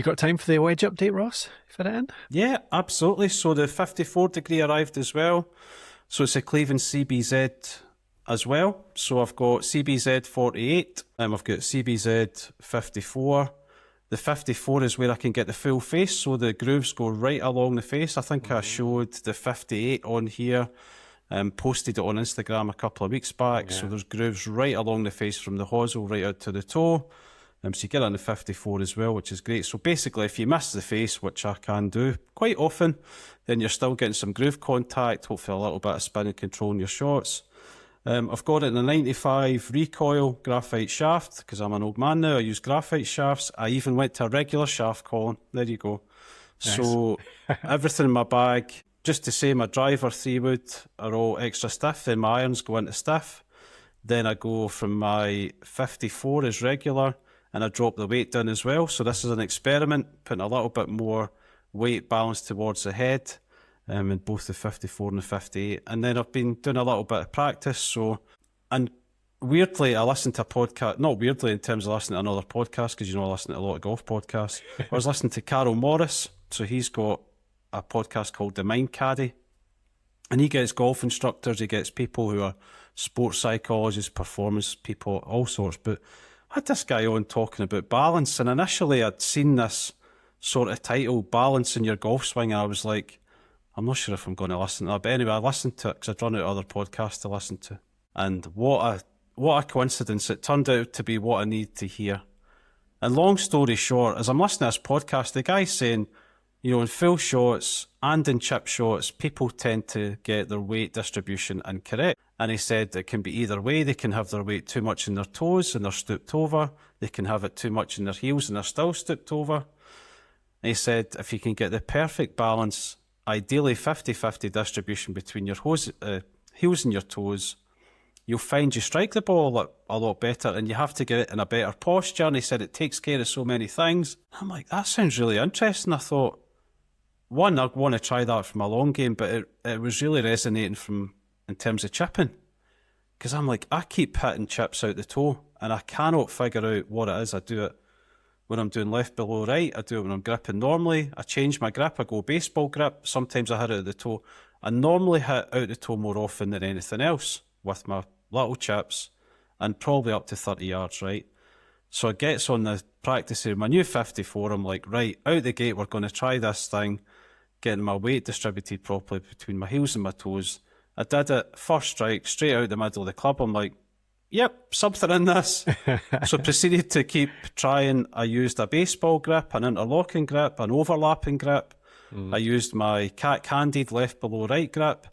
You got time for the wedge update, Ross? Fit it in? Yeah, absolutely. So the 54 degree arrived as well. So it's a Cleveland CBZ as well. So I've got CBZ 48, I've got CBZ 54. The 54 is where I can get the full face, so the grooves go right along the face. I think I showed the 58 on here, posted it on Instagram a couple of weeks back. So there's grooves right along the face from the hosel right out to the toe. So you get on the 54 as well, which is great. So basically, if you miss the face, which I can do quite often, then you're still getting some groove contact, hopefully a little bit of spin and control in your shots. I've got it in a 95 recoil graphite shaft, because I'm an old man now. I use graphite shafts. I even went to a regular shaft, Colin. There you go. Nice. So everything in my bag, just to say my driver 3-wood are all extra stiff, then my irons go into stiff. Then I go from my 54 as regular, and I drop the weight down as well. So this is an experiment, putting a little bit more weight balance towards the head. In both the 54 and the 58. And then I've been doing a little bit of practice. And weirdly, I listened to a podcast, not weirdly in terms of listening to another podcast, because I listen to a lot of golf podcasts. I was listening to Carol Morris. So he's got a podcast called the Mind Caddy. And he gets golf instructors, he gets people who are sports psychologists, performance people, all sorts. But I had this guy on talking about balance. And initially I'd seen this sort of title, Balance in Your Golf Swing. And I was like, I'm not sure if I'm going to listen to that, but anyway, I listened to it because I'd run out of other podcasts to listen to. And what a coincidence. It turned out to be what I need to hear. And long story short, as I'm listening to this podcast, the guy's saying, in full shots and in chip shots, people tend to get their weight distribution incorrect. And he said it can be either way. They can have their weight too much in their toes and they're stooped over. They can have it too much in their heels and they're still stooped over. And he said if you can get the perfect balance, ideally 50-50 distribution between your heels and your toes, you'll find you strike the ball a lot better, and you have to get it in a better posture. And he said it takes care of so many things. I'm like, that sounds really interesting. I thought, one, I want to try that for my long game, but it was really resonating in terms of chipping. Because I'm like, I keep hitting chips out the toe, and I cannot figure out what it is. I do it when I'm doing left below right, I do it when I'm gripping normally. I change my grip, I go baseball grip. Sometimes I hit it at the toe. I normally hit out the toe more often than anything else with my little chips, and probably up to 30 yards, right? So it gets on the practice of my new 54. I'm like, right, out the gate, we're going to try this thing, getting my weight distributed properly between my heels and my toes. I did it, first strike, straight out the middle of the club. I'm like, yep, something in this. So proceeded to keep trying. I used a baseball grip, an interlocking grip, an overlapping grip. I used my cat-handed left below right grip,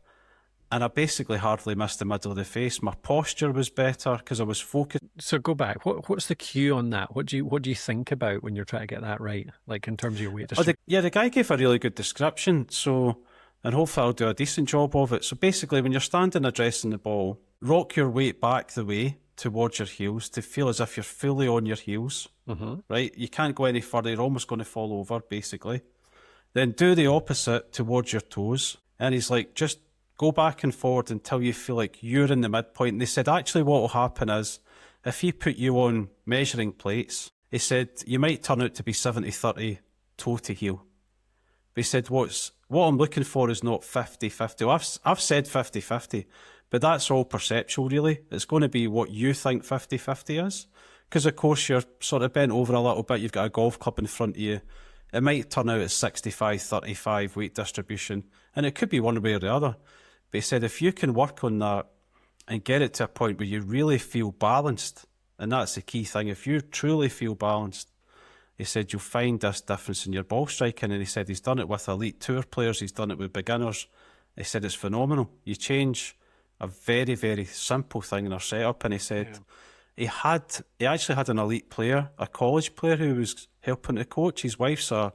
and I basically hardly missed the middle of the face. My posture was better because I was focused. So go back. What's the cue on that? What do you think about when you're trying to get that right, like in terms of your weight distribution? The guy gave a really good description. So, and hopefully I'll do a decent job of it. So basically, when you're standing addressing the ball, rock your weight back the way towards your heels to feel as if you're fully on your heels, right? You can't go any further. You're almost going to fall over, basically. Then do the opposite towards your toes. And he's like, just go back and forward until you feel like you're in the midpoint. And they said, actually, what will happen is if he put you on measuring plates, he said, you might turn out to be 70-30 toe to heel. But he said, what I'm looking for is not 50-50. Well, I've said 50-50, but that's all perceptual, really. It's going to be what you think 50-50 is. Because, of course, you're sort of bent over a little bit. You've got a golf club in front of you. It might turn out as 65-35 weight distribution, and it could be one way or the other. But he said, if you can work on that and get it to a point where you really feel balanced, and that's the key thing, if you truly feel balanced, he said, you'll find this difference in your ball striking. And he said he's done it with elite tour players, he's done it with beginners. He said it's phenomenal. You change a very, very simple thing in our setup. And he said he actually had an elite player, a college player who was helping to coach. His wife's a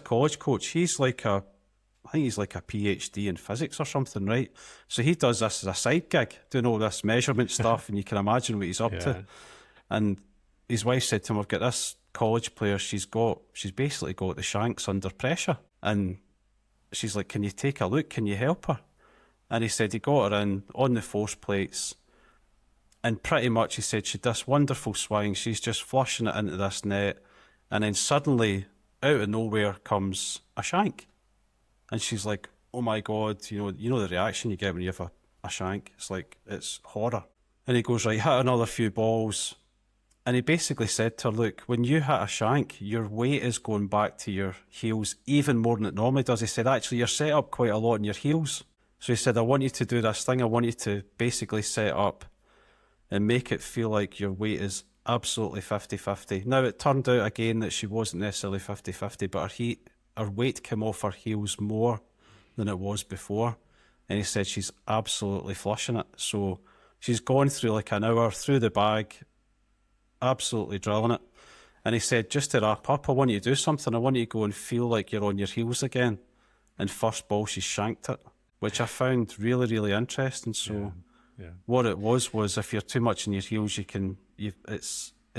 college coach. I think he's like a PhD in physics or something, right? So he does this as a side gig, doing all this measurement stuff, and you can imagine what he's up to. And his wife said to him, I've got this college player, she's basically got the shanks under pressure. And she's like, can you take a look? Can you help her? And he said he got her in on the force plates, and pretty much he said she did this wonderful swing. She's just flushing it into this net, and then suddenly out of nowhere comes a shank. And she's like, oh my God, you know the reaction you get when you have a shank. It's like, it's horror. And he goes, right, hit another few balls. And he basically said to her, look, when you hit a shank, your weight is going back to your heels even more than it normally does. He said, actually, you're set up quite a lot in your heels. So he said, I want you to do this thing. I want you to basically set up and make it feel like your weight is absolutely 50-50. Now, it turned out again that she wasn't necessarily 50-50, but her weight came off her heels more than it was before. And he said she's absolutely flushing it. So she's gone through like an hour through the bag, absolutely drilling it. And he said, just to wrap up, I want you to do something. I want you to go and feel like you're on your heels again. And first ball, she shanked it, which I found really, really interesting. So what it was if you're too much in your heels, it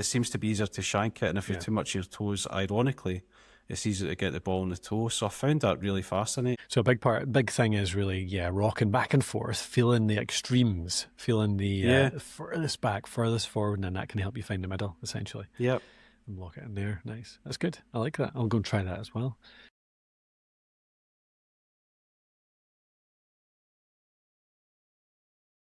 seems to be easier to shank it. And if you're too much in your toes, ironically, it's easier to get the ball in the toe. So I found that really fascinating. So a big thing is really, rocking back and forth, feeling the extremes, feeling the furthest back, furthest forward, and then that can help you find the middle, essentially. Yep. And lock it in there. Nice. That's good. I like that. I'll go and try that as well.